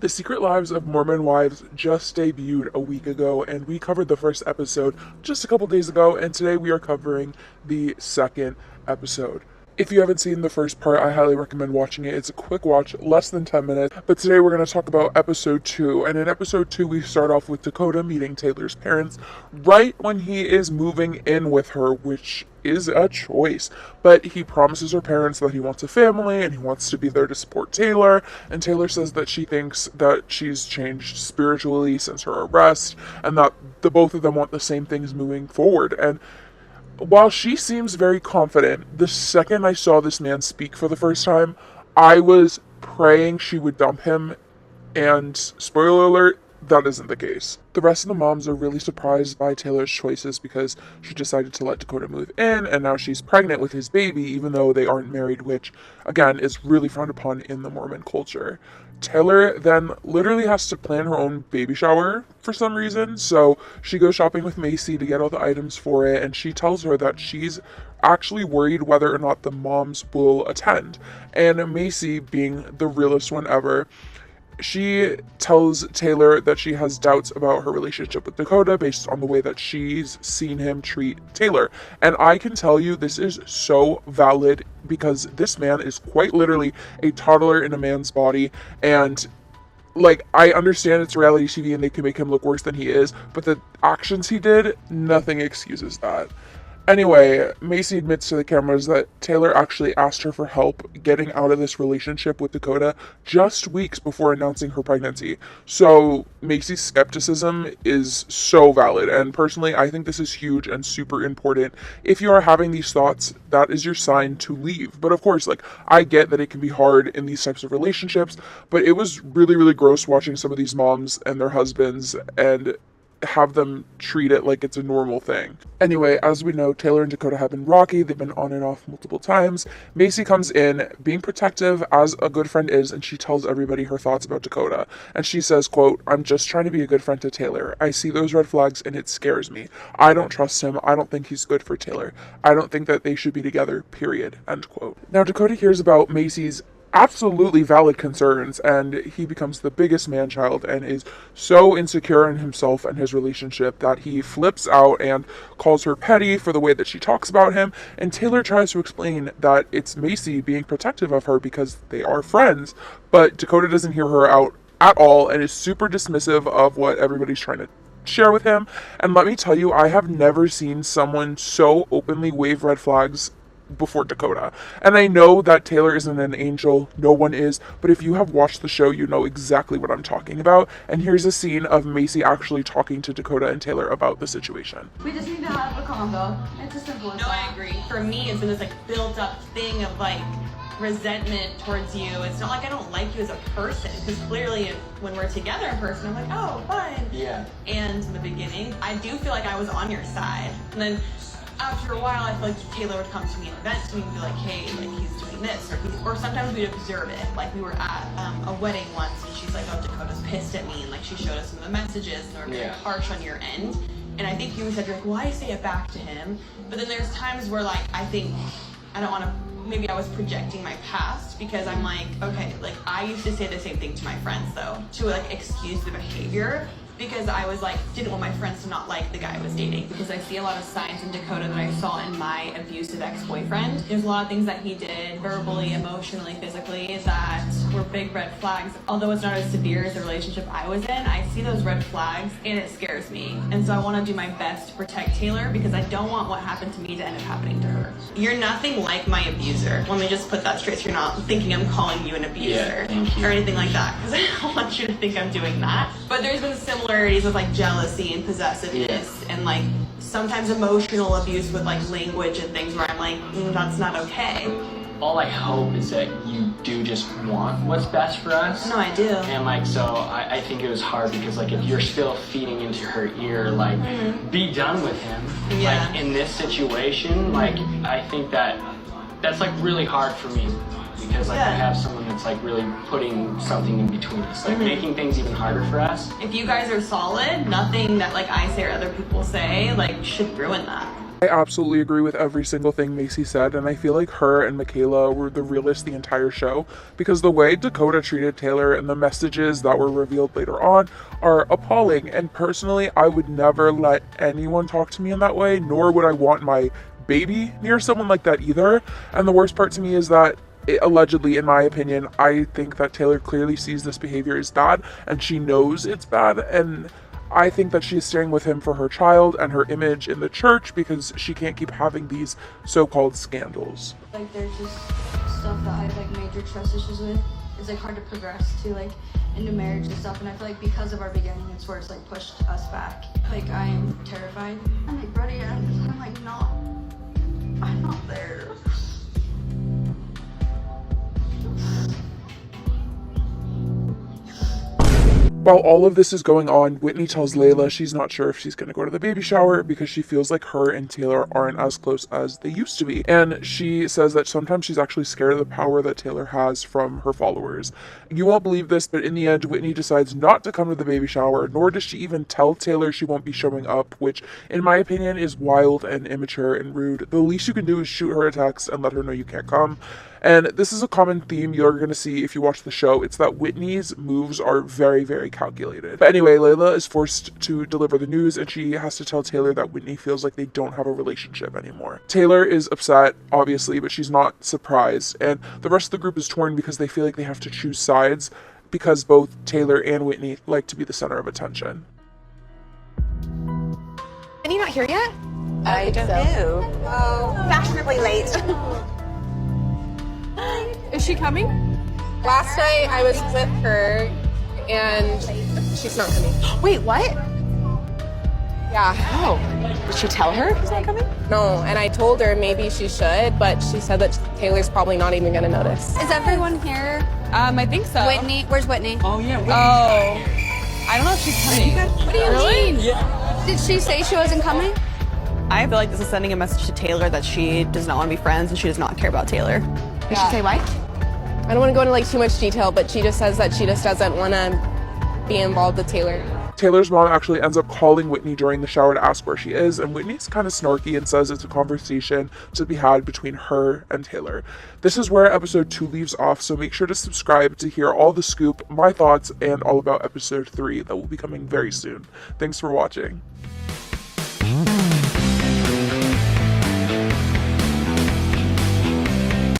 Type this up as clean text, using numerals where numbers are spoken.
The Secret Lives of Mormon Wives just debuted a week ago, and we covered the first episode just a couple days ago, and today we are covering the second episode. If you haven't seen the first part, I highly recommend watching it. It's a quick watch, less than 10 minutes. But today we're going to talk about episode 2. And in episode 2, we start off with Dakota meeting Taylor's parents right when he is moving in with her, which is a choice. But he promises her parents that he wants a family and he wants to be there to support Taylor. And Taylor says that she thinks that she's changed spiritually since her arrest and that the both of them want the same things moving forward. And while she seems very confident, the second I saw this man speak for the first time, I was praying she would dump him, and spoiler alert, that isn't the case. The rest of the moms are really surprised by Taylor's choices because she decided to let Dakota move in, and now she's pregnant with his baby, even though they aren't married, which, again, is really frowned upon in the Mormon culture. Taylor then literally has to plan her own baby shower for some reason, so she goes shopping with Macy to get all the items for it, and she tells her that she's actually worried whether or not the moms will attend. And Macy, being the realest one ever, she tells Taylor that she has doubts about her relationship with Dakota based on the way that she's seen him treat Taylor. And I can tell you this is so valid because this man is quite literally a toddler in a man's body. And like, I understand it's reality TV and they can make him look worse than he is, but the actions he did, nothing excuses that. Anyway, Macy admits to the cameras that Taylor actually asked her for help getting out of this relationship with Dakota just weeks before announcing her pregnancy. So Macy's skepticism is so valid, and personally, I think this is huge and super important. If you are having these thoughts, that is your sign to leave. But of course, like, I get that it can be hard in these types of relationships, but it was really, really gross watching some of these moms and their husbands and have them treat it like it's a normal thing. Anyway, as we know, Taylor and Dakota have been rocky. They've been on and off multiple times. Macy comes in, being protective as a good friend is, and she tells everybody her thoughts about Dakota. And she says, quote, "I'm just trying to be a good friend to Taylor. I see those red flags and it scares me. I don't trust him. I don't think he's good for Taylor. I don't think that they should be together, period," end quote. Now, Dakota hears about Macy's absolutely valid concerns, and he becomes the biggest man-child and is so insecure in himself and his relationship that he flips out and calls her petty for the way that she talks about him. And Taylor tries to explain that it's Macy being protective of her because they are friends, but Dakota doesn't hear her out at all and is super dismissive of what everybody's trying to share with him. And let me tell you, I have never seen someone so openly wave red flags before Dakota. And I know that Taylor isn't an angel, no one is, but if you have watched the show, you know exactly what I'm talking about. And here's a scene of Macy actually talking to Dakota and Taylor about the situation. We just need to have a convo. It's as simple as No, that. I agree. For me, it's been this like built up thing of like resentment towards you. It's not like I don't like you as a person, because clearly when we're together in person, I'm like, oh, fine. Yeah. And in the beginning, I do feel like I was on your side. And then after a while, I feel like Taylor would come to me and vent to me and be like, hey, like he's doing this, or sometimes we'd observe it. Like we were at a wedding once, and she's like, oh, Dakota's pissed at me, and like she showed us some of the messages, and they were very harsh on your end. And I think you said, you're like, well, I say it back to him. But then there's times where like I think I don't want to. Maybe I was projecting my past because I'm like, okay, like I used to say the same thing to my friends though, to like excuse the behavior. Because I was like, didn't want my friends to not like the guy I was dating. Because I see a lot of signs in Dakota that I saw in my abusive ex-boyfriend. There's a lot of things that he did, verbally, emotionally, physically, that were big red flags. Although it's not as severe as the relationship I was in, I see those red flags and it scares me. And so I want to do my best to protect Taylor because I don't want what happened to me to end up happening to her. You're nothing like my abuser. Let me just put that straight so you're not thinking I'm calling you an abuser or anything like that. Because I don't want you to think I'm doing that. But there's been similar with like jealousy and possessiveness and like sometimes emotional abuse with like language and things where I'm like, that's not okay. All I hope is that you do just want what's best for us. No, I do. And like, so I think it was hard because like if you're still feeding into her ear, like be done with him. Yeah. Like in this situation, like I think that's like really hard for me. Because like I have someone that's like really putting something in between us, like making things even harder for us. If you guys are solid, nothing that like I say or other people say like should ruin that. I absolutely agree with every single thing Macy said, and I feel like her and Michaela were the realest the entire show, because the way Dakota treated Taylor and the messages that were revealed later on are appalling. And personally, I would never let anyone talk to me in that way, nor would I want my baby near someone like that either. And the worst part to me is that allegedly, in my opinion, I think that Taylor clearly sees this behavior as bad, and she knows it's bad, and I think that she's staying with him for her child and her image in the church, because she can't keep having these so-called scandals. Like, there's just stuff that I have like major trust issues with. It's like hard to progress to like into marriage and stuff, and I feel like because of our beginning, it's where it's like pushed us back. Like, I am terrified. I'm like, buddy, I'm like I'm not there. While all of this is going on, Whitney tells Layla she's not sure if she's going to go to the baby shower because she feels like her and Taylor aren't as close as they used to be. And she says that sometimes she's actually scared of the power that Taylor has from her followers. You won't believe this, but in the end, Whitney decides not to come to the baby shower, nor does she even tell Taylor she won't be showing up, which, in my opinion, is wild and immature and rude. The least you can do is shoot her a text and let her know you can't come. And this is a common theme you're going to see if you watch the show. It's that Whitney's moves are very, very calculated. But anyway, Layla is forced to deliver the news, and she has to tell Taylor that Whitney feels like they don't have a relationship anymore. Taylor is upset, obviously, but she's not surprised. And the rest of the group is torn because they feel like they have to choose sides, because both Taylor and Whitney like to be the center of attention. Are you not here yet? I don't know. Oh, fashionably late. Is she coming? Last night I was with her and she's not coming. Wait, what? Yeah. Oh. Did she tell her she's not coming? No, and I told her maybe she should, but she said that Taylor's probably not even going to notice. Is everyone here? I think so. Whitney, where's Whitney? Oh, yeah. Oh. I don't know if she's coming. What do you mean? Yeah. Did she say she wasn't coming? I feel like this is sending a message to Taylor that she does not want to be friends and she does not care about Taylor. Did she say why? I don't want to go into like too much detail, but she just says that she just doesn't want to be involved with Taylor. Taylor's mom actually ends up calling Whitney during the shower to ask where she is, and Whitney's kind of snarky and says it's a conversation to be had between her and Taylor. This is where episode 2 leaves off, so make sure to subscribe to hear all the scoop, my thoughts, and all about episode 3 that will be coming very soon. Thanks for watching.